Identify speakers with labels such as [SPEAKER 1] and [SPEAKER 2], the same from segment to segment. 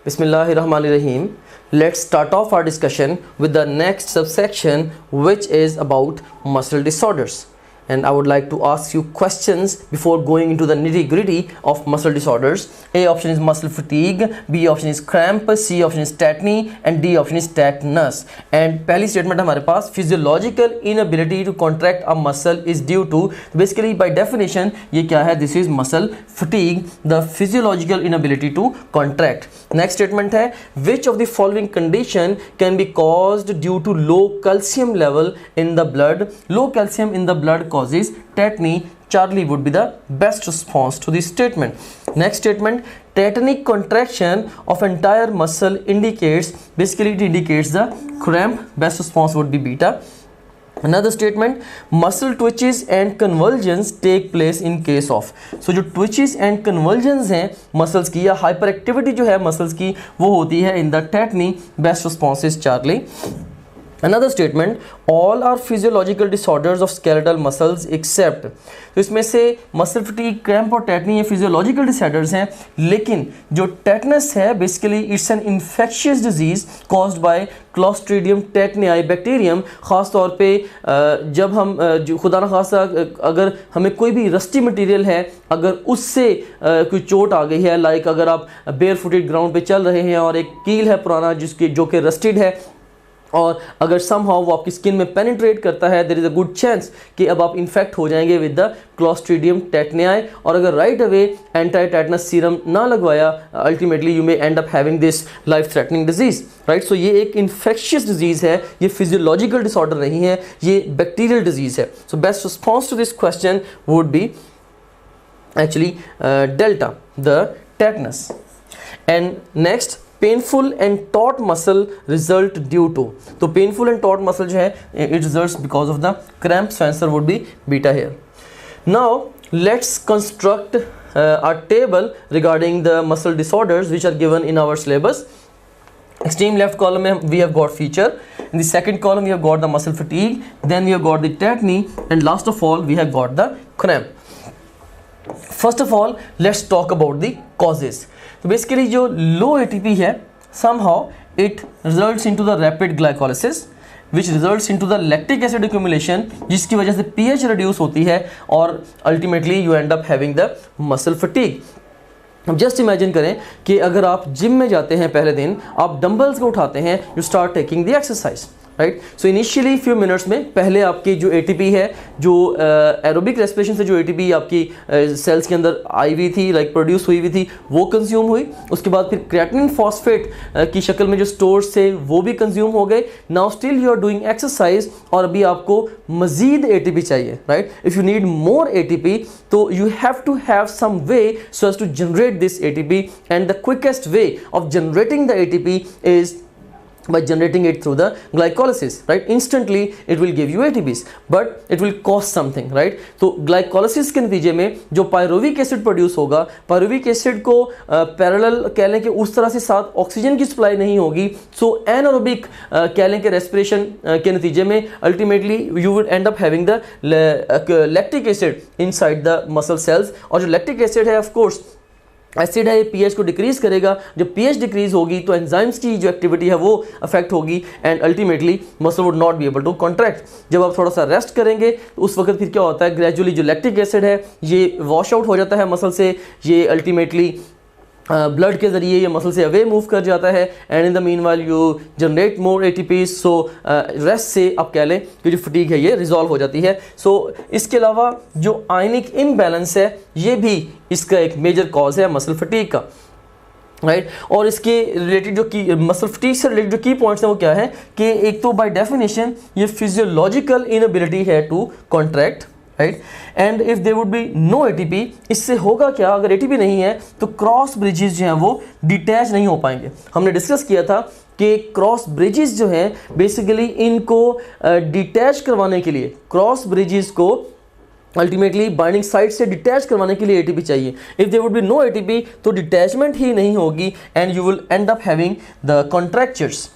[SPEAKER 1] Bismillahirrahmanirrahim. Let's start off our discussion with the next subsection, which is about muscle disorders. And I would like to ask you questions before going into the nitty-gritty of muscle disorders. A option is muscle fatigue, B option is cramp, C option is tetany, and D option is tetanus. And पहली statement हमारे पास physiological inability to contract a muscle is due to, basically by definition ये क्या है? This is muscle fatigue, the physiological inability to contract. Next statement है, which of the following condition can be caused due to low calcium level in the blood? Low calcium in the blood causes tetany. Charlie would be the best response to this statement. Next statement, tetanic contraction of entire muscle indicates, basically it indicates the cramp. Best response would be beta. Another statement, muscle twitches and convulsions take place in case of. So जो twitches and convulsions हैं muscles की, या hyperactivity जो है muscles की, वो होती है in the tetany. Best response is Charlie. Another statement, all are physiological disorders of skeletal muscles except. तो इसमें से मसल फटीग, क्रैम्प और टेटनी ये फिजियोलॉजिकल डिसऑर्डर्स हैं, लेकिन जो टेटनस है basically it's an infectious disease caused by Clostridium tetani bacterium. ख़ास तौर पे जब हम खुदा न खासा अगर हमें कोई भी रस्टी मटेरियल है, अगर उससे कोई चोट आ गई है, लाइक अगर आप बेयर फुटेड ग्राउंड पे चल रहे हैं और एक कील है पुराना जिसकी जो कि रस्टेड है, और अगर समहाउ वो आपकी स्किन में पेनिट्रेट करता है, there is a good chance कि अब आप इन्फेक्ट हो जाएंगे विद द क्लोस्ट्रीडियम टेटनियाई. और अगर right away anti tetanus serum ना लगवाया, ultimately you may end up having this life threatening disease, right. So ये एक इन्फेक्शियस डिजीज़ है, ये फिजियोलॉजिकल डिसऑर्डर नहीं है, ये बैक्टीरियल डिजीज़ है. So best response to this question would be actually delta, the tetanus. And next, painful and taut muscle result due to. तो painful and taut muscle जो है it results because of the cramps. Answer would be beta here. Now let's construct a table regarding the muscle disorders which are given in our syllabus. Extreme left column में we have got feature, in the second column we have got the muscle fatigue, then we have got the tetany, and last of all we have got the cramp. First of all let's talk about the causes. तो basically जो लो ATP है somehow it results into the rapid glycolysis which results into the lactic acid accumulation, जिसकी वजह से pH reduce होती है और ultimately you end up having the muscle fatigue. अब जस्ट इमेजिन करें कि अगर आप जिम में जाते हैं, पहले दिन आप डंबल्स को उठाते हैं, you start taking the exercise, right. So initially few minutes में पहले आपकी जो ATP है, जो एरोबिक रेस्पिरेशन से जो ATP आपकी सेल्स के अंदर आई हुई थी, लाइक प्रोड्यूस हुई हुई थी, वो कंज्यूम हुई. उसके बाद फिर क्रिएटिनिन फॉस्फेट की शक्ल में जो स्टोर्स थे वो भी कंज्यूम हो गए. Now still you are doing exercise और अभी आपको मजीद ATP चाहिए, right. If you need more ATP तो you have to have some way so as to generate this ATP, and the quickest way of generating the ATP is by generating it through the glycolysis, right. Instantly it will give you ATPs, but it will cost something, right. तो glycolysis के नतीजे में जो pyruvic acid produce होगा, pyruvic acid को parallel कह लें कि उस तरह से साथ ऑक्सीजन की सप्लाई नहीं होगी. सो एनारोबिक कह लें कि रेस्पिरेशन के नतीजे में ultimately you will end up having the lactic acid inside the muscle cells. और जो लैक्टिक एसिड है ऑफ कोर्स एसिड है, ये पीएच को डिक्रीज़ करेगा. जब पीएच डिक्रीज़ होगी तो एंजाइम्स की जो एक्टिविटी है वो अफेक्ट होगी and ultimately muscle would not be able to contract. जब आप थोड़ा सा रेस्ट करेंगे तो उस वक्त फिर क्या होता है, ग्रेजुअली जो लैक्टिक एसिड है ये वॉश आउट हो जाता है मसल से, ये अल्टीमेटली ब्लड के ज़रिए ये मसल से अवे मूव कर जाता है. And in the mean while you generate more ATP. So rest से आप कह लें कि जो फटीग है ये रिजॉल्व हो जाती है. सो इसके अलावा जो आयनिक इम्बैलेंस है ये भी इसका एक मेजर कॉज है मसल फटीग का, राइट. और इसके रिलेटेड जो की मसल फटीग से रिलेटेड जो की पॉइंट्स हैं वो क्या है कि एक तो बाय डेफिनेशन ये फिजियोलॉजिकल इनएबिलिटी है to contract, right. And if there would be no ATP, इससे होगा क्या, अगर ATP नहीं है तो क्रॉस ब्रिजेस जो हैं वो डिटैच नहीं हो पाएंगे. हमने डिस्कस किया था कि क्रॉस ब्रिजेस जो हैं बेसिकली इनको डिटैच करवाने के लिए, क्रॉस ब्रिजेस को अल्टीमेटली बाइंडिंग साइड से डिटैच करवाने के लिए ATP चाहिए. If there would be no ATP तो डिटैचमेंट ही नहीं होगी and you will end up having the contractures,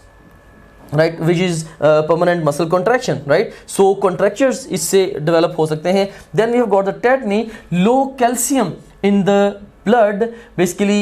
[SPEAKER 1] right, which is permanent muscle contraction, right. So contractures इससे develop हो सकते हैं. Then we have got the tetany, low calcium in the blood basically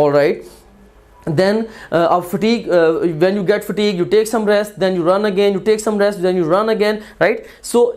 [SPEAKER 1] All right, then fatigue, when you get fatigue you take some rest, then you run again, you take some rest, then you run again, right. So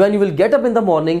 [SPEAKER 1] when you will get up in the morning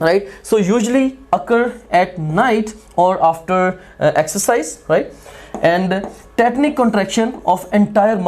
[SPEAKER 1] right. So usually occur at night or after exercise, right. And tetanic contraction of entire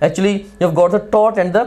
[SPEAKER 1] Actually you have got the taut and the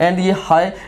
[SPEAKER 1] And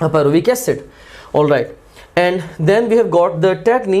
[SPEAKER 1] pyruvic acid. All right, and then we have got the tetany.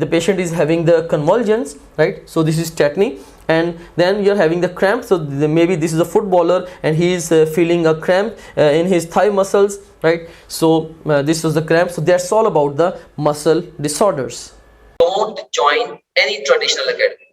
[SPEAKER 1] the patient is having the convulsions, right. So this is tetany, and then you are having the cramp. So maybe this is a footballer and he is feeling a cramp in his thigh muscles, right. So this was the cramp. So that's all about the muscle disorders.
[SPEAKER 2] Don't join any traditional academy.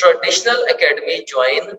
[SPEAKER 2] traditional academy join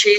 [SPEAKER 2] 6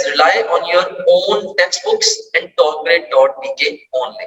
[SPEAKER 2] Rely on your own textbooks and topgrade.pk only.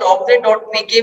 [SPEAKER 2] topgrade.pk